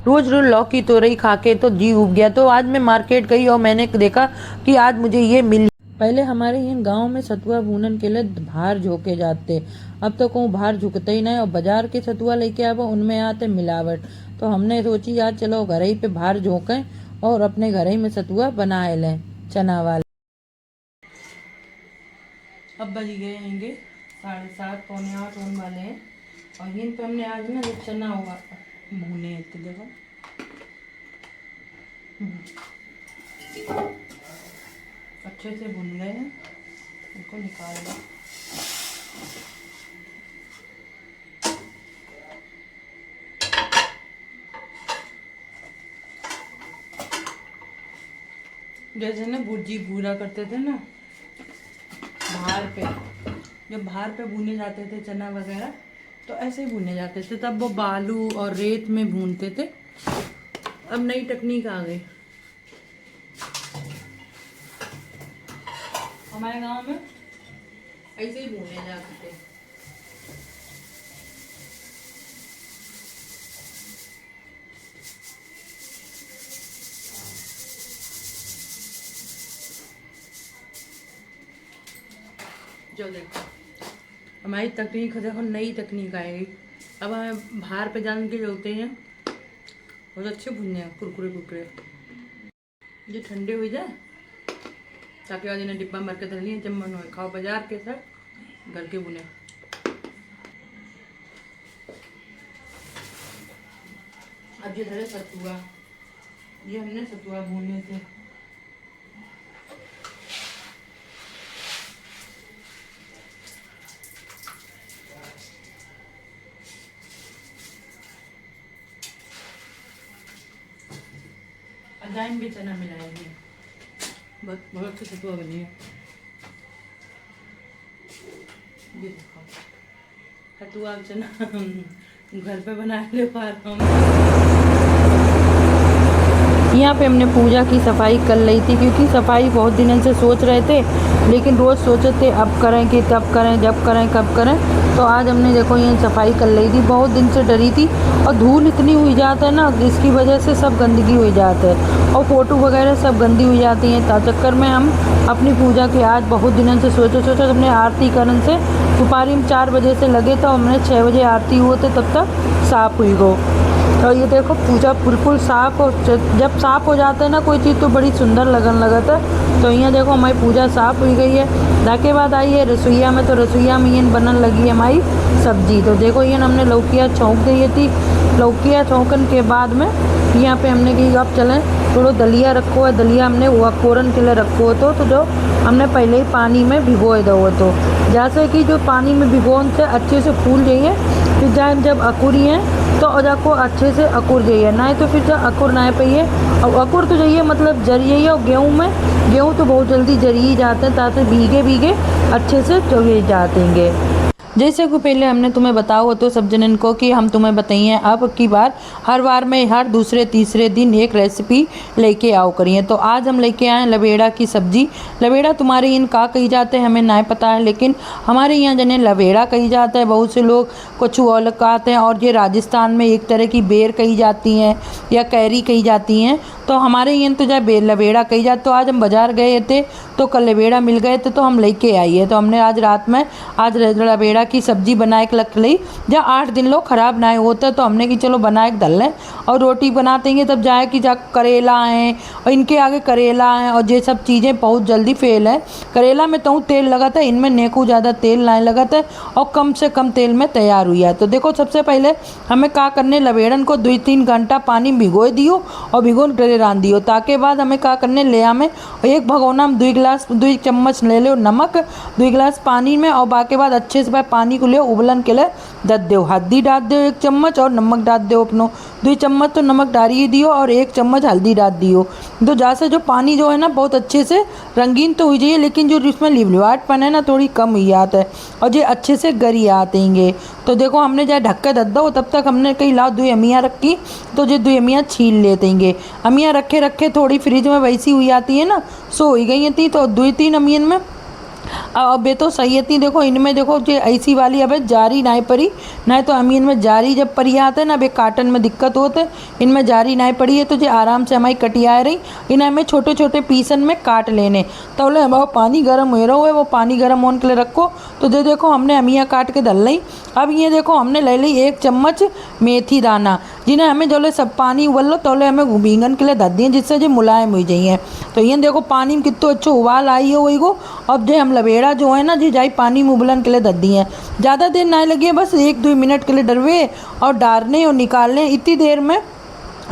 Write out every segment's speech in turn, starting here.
रोज रोज लौकी तोरई खा के तो जी उब गया। तो आज मैं मार्केट गई और मैंने देखा कि आज मुझे ये मिल। पहले हमारे यहाँ गांव में सतुआ भूनन के लिए बाहर झोंके जाते, अब तो कहूँ बाहर झुकते ही नहीं और बाजार के सतुआ लेके आवे उनमें आते मिलावट। तो हमने सोची आज चलो घर ही पे बाहर झोंकें और अपने घर ही में सतुआ बनाए लें चना वाला। अब बज गए होंगे 7:30 पौने 8 होने वाले हैं और इन पे हमने आज ना जो चना हुआ भूने हैं तो देखो अच्छे से भुन गए हैं, इनको निकाल लो। जैसे ना भुर्जी भूरा करते थे ना बाहर पे, जब बाहर पे भूने जाते थे चना वगैरह तो ऐसे ही भूने जाते थे, तब वो बालू और रेत में भूनते थे। अब नई तकनीक आ गई हमारे गांव में, ऐसे ही भूने जाते थे। जो देखो हमारी तकनीक देखो, नई तकनीक आएगी। अब हमें बाहर पे जाने के होते हैं बहुत अच्छे भुनने हैं, कुरकुरे कुरकुरे। ये ठंडे हो जाए ताकि आज इन्हें डिब्बा मार के धर लिए, जब मन हो खाओ बाजार के साथ घर के बुने। अब ये धरे सतुआ, ये हमने सतुआ भूने थे। अजवाइन भी चना मिलाएंगे, बस बहुत अच्छी सतुआ बनी है। ये देखो सतुआ चना घर पे बनाए ले पा रहा हूँ। यहाँ पे हमने पूजा की सफाई कर ली थी क्योंकि सफाई बहुत दिनों से सोच रहे थे, लेकिन रोज़ सोचे थे अब करें कि तब करें, जब करें कब करें। तो आज हमने देखो ये सफाई कर ली थी, बहुत दिन से डरी थी और धूल इतनी हुई जाता है ना, इसकी वजह से सब गंदगी हुई जाती है और फ़ोटो वगैरह सब गंदी हुई जाती हैं। तो चक्कर में हम अपनी पूजा की आज बहुत दिनों से सोचे हमने आरती करने से दोपहर में 4 बजे से लगे तो हमने 6 बजे आरती हुए थे, तब तक साफ़ हुई गो। तो ये देखो पूजा बिल्कुल साफ़, और जब साफ़ हो जाता है ना कोई चीज़ तो बड़ी सुंदर लगन लगता है। तो यहाँ देखो हमारी पूजा साफ़ हुई गई है। जाके बाद आई है रसोईया में, तो रसोईया में ये बनन लगी है हमारी सब्जी। तो देखो ये हमने लौकिया छौंक दी थी, लौकिया छौंकन के बाद में यहाँ पे हमने कि अब चलें थोड़ा दलिया रखो है, दलिया हमने हुआ कोरन के लिए रखो तो जो हमने पहले ही पानी में भिगोए दो। तो जैसे कि जो पानी में भिगोन से अच्छे से फूल जाइए, फिर जाए जब अकुरी हैं तो अजा को अच्छे से अकुर जाइए, ना तो फिर जब अकुर ना पाइए और अकुर तो जाइए मतलब जरिए। और गेहूँ तो बहुत जल्दी जरिए जाते हैं, ताकि भीगे भीगे अच्छे से चुगे जातेंगे। जैसे कि पहले हमने तुम्हें बताओ तो सब जनन को कि हम तुम्हें बताइए अब की बार हर बार में हर दूसरे तीसरे दिन एक रेसिपी लेके आओ करिए। तो आज हम लेके आए लवेड़ा की सब्जी। लवेड़ा तुम्हारे यहाँ का कही जाते हैं हमें नहीं पता है, लेकिन हमारे यहाँ जने लवेड़ा कही जाता है। बहुत से लोग कुछ और कहते हैं, और ये राजस्थान में एक तरह की बेर कही जाती हैं या कैरी कही जाती हैं। तो हमारे यहाँ तो जब लवेड़ा कही जाती। तो आज हम बाज़ार गए थे तो कल लवेड़ा मिल गए थे तो हम लेके आइए। तो हमने आज रात में आज लवेड़ा की सब्जी बनाए के रख ली, जब 8 दिन लोग ख़राब ना होते तो हमने कि चलो बनाए के धल लें और रोटी बना देंगे। तब जाए कि जा करेला हैं और इनके आगे करेला हैं और ये सब चीज़ें बहुत जल्दी फेल है। करेला में तो तेल लगा था, इनमें नेको ज़्यादा तेल नहीं लगा था और कम से कम तेल में तैयार हुई है। तो देखो सबसे पहले हमें क्या करने, लवेड़न को 2-3 घंटा पानी भिगो दियो और भिगो डरे रान दियो। ताकि बाद हमें क्या करने ले आमें एक भगोना में 2 चम्मच ले लो नमक, 2 गिलास पानी में, और बाकी बाद अच्छे से पानी को ले उबलन के लिए दे दो। हल्दी डाल दो 1 चम्मच और नमक डाल दो अपनो 2 चम्मच तो नमक डाल ही दियो और 1 चम्मच हल्दी डाल दियो। तो जैसे जो पानी जो है ना बहुत अच्छे से रंगीन तो हो जाइए, लेकिन जो इसमें लिवलिवाटपन है ना थोड़ी कम हुई आता है और ये अच्छे से गरी आतेंगे। तो देखो हमने जहाँ ढक्का दे दो तब तक हमने कहीं लाओ 2 अमियाँ रखी, तो ये 2 अमियाँ छील लेतेंगे। अमियाँ रखे थोड़ी फ्रिज में वैसी हुई आती है ना, सो हो गई थी। तो 2-3 अमियन में अब ये तो सही थी। देखो इनमें देखो जो ऐसी वाली अब जारी नाई पड़ी ना, तो हम इनमें जारी जब परी आते हैं ना, अब काटन में दिक्कत होते, इनमें जारी नाई पड़ी है तो जो आराम से हमारी कटिया रही। इन्हें हमें छोटे छोटे पीसन में काट लेने। तो बोले हमारा पानी गर्म हो रहा है, वो पानी गर्म होने के लिए रखो। तो जो देखो हमने अमिया काट के धल ली। अब ये देखो हमने ले ली 1 चम्मच मेथी दाना, जिन्हें हमें जो सब पानी उबल लो तो हमें भींगन के लिए धर दिए, जिससे जो मुलायम हो जाइए। तो ये देखो पानी में कितना अच्छा उबाल आई हो वही को। अब जो हम लवेड़ा जो है ना जी जाई पानी में उबलन के लिए धर दिए। ज़्यादा देर ना लगी है, बस 1-2 मिनट के लिए डरवे और डालने और निकालने। इतनी देर में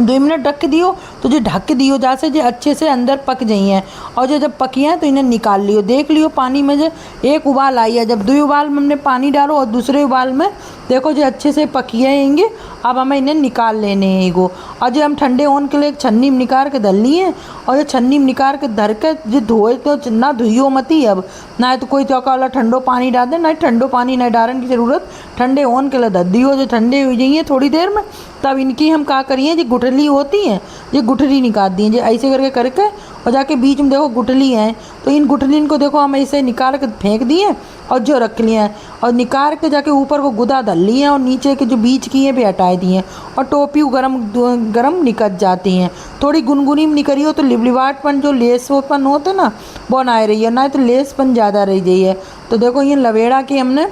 2 मिनट ढक दियो, तो जो ढक दियो जैसे जो अच्छे से अंदर पक जाइए। और जो जब पकी हैं तो इन्हें निकाल लियो। देख लियो पानी में जो 1 उबाल आई है, जब 2 उबाल में हमने पानी डालो और दूसरे उबाल में देखो जो अच्छे से पकी आएंगे। अब हमें इन्हें निकाल लेने हैं एगो। और जो हम ठंडे होने के लिए एक छन्नी में निकाल के धर लिए। और ये छन्नी में निकाल के धर के जो धोए तो ना धुइयो मत ही। अब ना तो कोई चौका वाला ठंडो पानी डाल दे, ना ठंडो पानी ना डालने की ज़रूरत, ठंडे होने के लिए धर दियो। जो ठंडे हो जाइए थोड़ी देर में, तब इनकी हम क्या करिए, जो गुठली होती हैं ये गुठली निकाल दिए। जो ऐसे करके और जाके बीच में देखो गुठली है, तो इन गुठलिन को देखो हम ऐसे निकाल के फेंक दिए और जो रख लिए हैं। और निकाल के जाके ऊपर को गुदा धर लिए और नीचे के जो बीच की है भी हटाए दिए। और टोपी गरम निकल जाती हैं। थोड़ी गुनगुनी में निकली हो तो लिबलिवाटपन जो लेसपन होते ना वो ना रही है, ना तो लेसपन ज़्यादा रह गई है। तो देखो ये लवेड़ा की हमने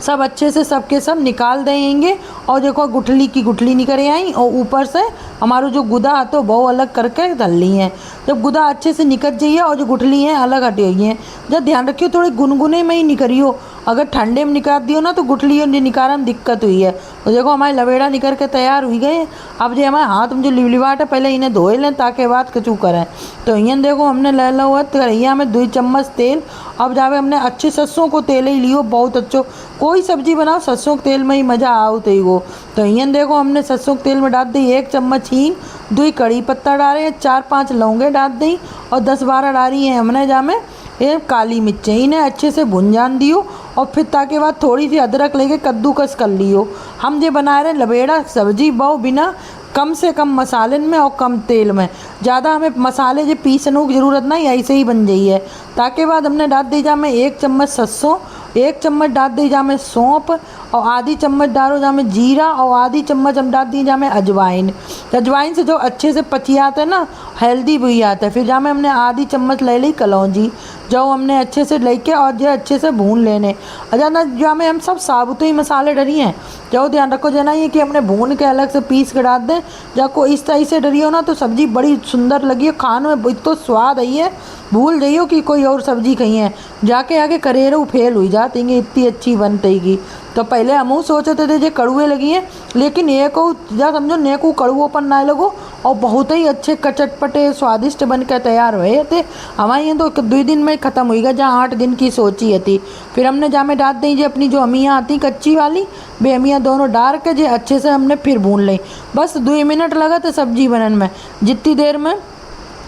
सब अच्छे से सबके सब निकाल देंगे। और देखो गुठली की गुठली निकल आई और ऊपर से हमारा जो गुदा आते वो अलग करके धल ली हैं। जब गुदा अच्छे से निकल जाइए और जो गुठली हैं अलग हटी हुई हैं। जब ध्यान रखियो थोड़ी गुनगुने में ही निकलियो, अगर ठंडे में निकाल दियो ना तो गुठली और निकालने में दिक्कत हुई है। तो देखो हमारे लवेड़ा निकल के तैयार हुई गए। अब जो हमारे हाथ में जो लिबलिवाट है पहले इन्हें धोए लें ताकि बाद कचू करें। तो ये देखो हमने ले लो हुआ कढ़ैया में 2 चम्मच तेल। अब जावे हमने अच्छे सरसों को तेल ही लियो, बहुत अच्छो। कोई सब्जी बनाओ सरसों के तेल में ही मज़ा आओ तो वो। तो ये देखो हमने सरसों के तेल में डाल दी 1 चम्मच हींग, 2 कड़ी पत्ता डाले, 4-5 लौंगे डाल दी और 10-12 डाली हैं हमने जामे ये काली मिर्चें। इन्हें अच्छे से भुन जान दियो। और फिर ताके बाद थोड़ी सी अदरक लेके कद्दूकस कर लियो। हम जो बना रहे लवेड़ा सब्जी बहु बिना कम से कम मसाले में और कम तेल में, ज़्यादा हमें मसाले जो पीसने की ज़रूरत नहीं, ऐसे ही बन जाइए है। ताके बाद हमने डाल दी जामे 1 चम्मच सरसों, 1 चम्मच डाल दी जामे सौंफ और आधी चम्मच डालो जामे जीरा और आधी चम्मच हम डाल दी जामे अजवाइन। अजवाइन से जो अच्छे से पची आते हैं ना, हेल्दी भी आता है। फिर जामे हमने आधी चम्मच ले ली कलौंजी, जो हमने अच्छे से लेके और जो अच्छे से भून लेने। अजाना जामे हम सब साबुत ही मसाले डरी हैं। जो ध्यान रखो जना ये कि हमने भून के अलग से पीस के डाल दें। जब को इस तरह से डरी हो ना तो सब्ज़ी बड़ी सुंदर लगी है, खाने में इतना स्वाद आई है, भूल जाइयो कि कोई और सब्ज़ी कही है। जाके आगे करेरो फेल हुई जाती है, इतनी अच्छी बनतेगी। तो पहले हम सोचते थे जो कड़ुए लगी हैं, लेकिन ये को जा समझो ने को कड़ुओपन ना लगो और बहुत ही अच्छे चटपटे स्वादिष्ट बन कर तैयार हुए थे। हमारे यहाँ तो 2 दिन में ख़त्म हुई गया, जहाँ 8 दिन की सोची थी। फिर हमने जामे डाल दी जो अपनी जो अमियाँ आती कच्ची वाली बे अमियाँ दोनों डाल के जो अच्छे से हमने फिर भून ली। बस 2 मिनट लगा था सब्जी बनने में, जितनी देर में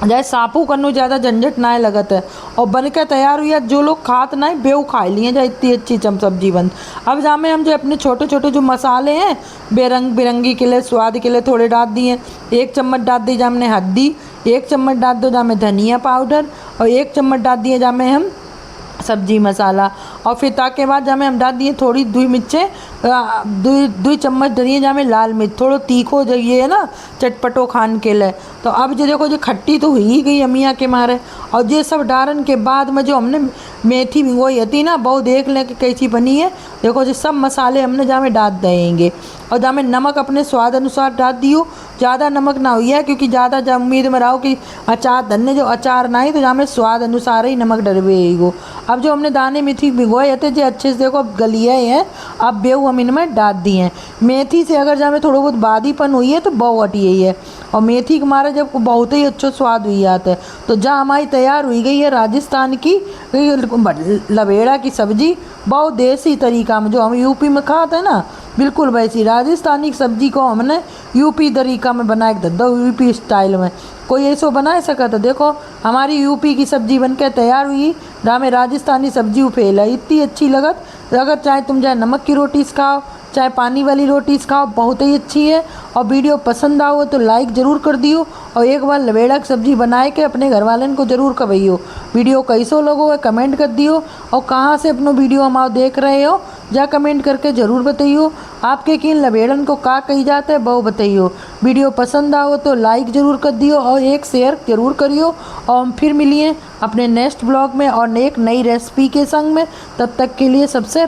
जाए सापू करने ज़्यादा झंझट ना लगत है। और बन के तैयार हुई है। जो लोग खात ना बेव खा लिए जाए, इतनी अच्छी सब्जी बन। अब जामे हम जो अपने छोटे छोटे जो मसाले हैं बेरंग बिरंगी के लिए स्वाद के लिए थोड़े डाल दिए। 1 चम्मच डाल दी जामने हल्दी, 1 चम्मच डाल दो जामे धनिया पाउडर और 1 चम्मच डाल दिए जामे हम सब्जी मसाला। और फिर ताके बाद जामे हम डाल दिए थोड़ी 2 मिर्चें, 2 चम्मच डलिए जामे लाल मिर्च, थोड़ा तीखो जो ये है ना चटपटो खान के लिए। तो अब जो देखो जो खट्टी तो ही गई अमिया के मारे। और ये सब डालन के बाद में जो हमने मेथी भिगोई थी ना बहुत देख लें कि कैसी बनी है। देखो जो सब मसाले हमने जामे डाल देंगे और जामे नमक अपने स्वाद अनुसार डाल दियो। ज़्यादा नमक ना हुई है क्योंकि ज़्यादा जब उम्मीद में रहो कि अचार धन्य जो अचार ना ही, तो जामे स्वाद अनुसार ही नमक डलवेगो। अब जो हमने दाने मेथी भिगोए थे जो अच्छे से देखो गलिए हैं, अब बेऊ हम इनमें डाल दिए हैं। मेथी से अगर जामे थोड़ा बहुत बादीपन हुई है तो बहु हटी यही है। और मेथी के मारे जब बहुत ही अच्छा स्वाद हुई आता है। तो जहाँ हमारी तैयार हुई गई है राजस्थान की लवेड़ा की सब्ज़ी, बहुत देसी तरीका में जो हम यूपी में खाते हैं ना, बिल्कुल वैसी राजस्थानी सब्जी को हमने यूपी तरीका में बना के दो, यूपी स्टाइल में। कोई ऐसा बना सका था। देखो हमारी यूपी की सब्ज़ी बनकर तैयार हुई, जहाँ में राजस्थानी सब्जी फेल है, इतनी अच्छी लगत। अगर चाहे तुम चाहे नमक की रोटी खाओ, चाहे पानी वाली रोटी खाओ, बहुत ही अच्छी है। और वीडियो पसंद आओ तो लाइक ज़रूर कर दियो और एक बार लवेड़ा की सब्जी बनाए के अपने घर वालन को ज़रूर खवाइयो। वीडियो कैसो लोगो है कमेंट कर दियो और कहाँ से अपनो वीडियो हमारा देख रहे हो जा कमेंट करके ज़रूर बताइयो। आपके किन लवेड़न को का कही जाता है वो बताइयो। वीडियो पसंद आओ तो लाइक ज़रूर कर दियो और एक शेयर ज़रूर करियो। और हम फिर मिलिए अपने नेक्स्ट ब्लॉग में और एक नई रेसिपी के संग में। तब तक के लिए सबसे